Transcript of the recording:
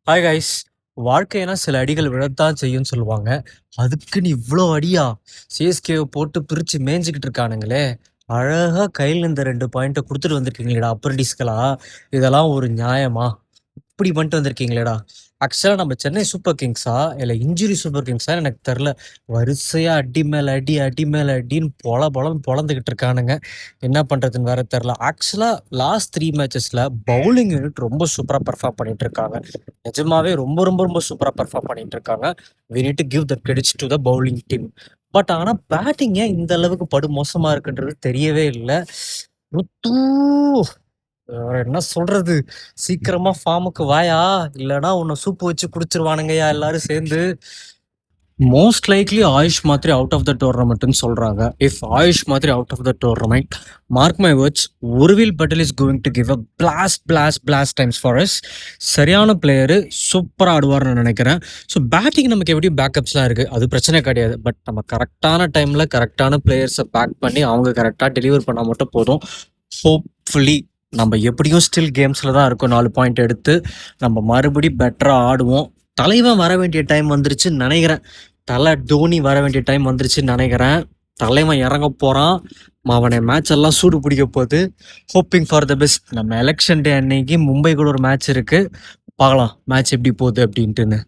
Hi guys. வாழ்க்கைனா சில அடிகள் விழத்தான் செய்யும்னு சொல்லுவாங்க. அதுக்குன்னு இவ்ளோ அடியா? சிஎஸ்கேவ போட்டு பிரிச்சு மேய்ஞ்சுகிட்டு இருக்கானுங்களே! அழகா கையில இருந்த 2 பாயிண்ட்ட குடுத்துட்டு வந்திருக்கீங்களேடா அப்ரண்டிஸ்களா! இதெல்லாம் ஒரு நியாயமா? இப்படி பண்ணிட்டு வந்திருக்கீங்களேடா! ஆக்சுவலா நம்ம சென்னை சூப்பர் கிங்ஸா? இல்ல இன்ஜுரி சூப்பர் கிங்ஸான்னு எனக்கு தெர்ல. வரிசையா அடி மேல அடி, அடி மேல அடின்னு பொலன்னு பொளந்துகிட்டு இருக்கானுங்க. என்ன பண்றதுன்னு வேற தெர்ல. ஆக்சுவலா லாஸ்ட் 3 மேட்சஸ்ல பவுலிங் யூனிட் ரொம்ப சூப்பரா பெர்ஃபார்ம் பண்ணிட்டு இருக்காங்க. நிஜமாவே ரொம்ப சூப்பரா பெர்ஃபார்ம் பண்ணிட்டு இருக்காங்க. We need to give the credits to the bowling team. But ஆனா பேட்டிங் ஏன் இந்த அளவுக்கு படு மோசமா இருக்குன்றது தெரியவே இல்ல. ருத்தூ! வேற என்ன சொல்றது? சீக்கிரமா ஃபார்முக்கு வாயா! இல்லன்னா உன்ன சூப்பு வச்சு குடிச்சுருவானுங்கய்யா எல்லாரும் சேர்ந்து. Most likely AYUSH Mhatre out of த டோர்னமெண்ட்னு சொல்றாங்க. If Ayush Mhatre out of the tournament, mark my words, Urvil Patel is going to give a blast times for us. சரியான பிளேயரு, சூப்பரா ஆடுவார்ன்னு நினைக்கிறேன். ஸோ பேட்டிங் நமக்கு எப்படியும் பேக்கப்ஸ்லாம் இருக்கு. அது பிரச்சனை கிடையாது. பட் நம்ம கரெக்டான டைம்ல கரெக்டான பிளேயர்ஸை பேக் பண்ணி அவங்க கரெக்டாக டெலிவர் பண்ணா மட்டும் போதும். ஹோப்ஃபுல்லி நம்ம எப்படியும் ஸ்டில் கேம்ஸ்ல தான் இருக்கோம். 4 பாயிண்ட் எடுத்து நம்ம மறுபடி பெட்டரா ஆடுவோம். தலைவன் வர வேண்டிய டைம் வந்துருச்சுன்னு நினைக்கிறேன். தோனி வர வேண்டிய டைம் வந்துருச்சுன்னு நினைக்கிறேன். தலைவன் இறங்க போறான். அவனை மேட்ச் எல்லாம் சூடு பிடிக்க போகுது. Hoping for the best. நம்ம எலெக்ஷன் டே அன்னைக்கு மும்பை கூட ஒரு மேட்ச் இருக்கு. பார்க்கலாம் மேட்ச் எப்படி போகுது அப்படின்ட்டுன்னு.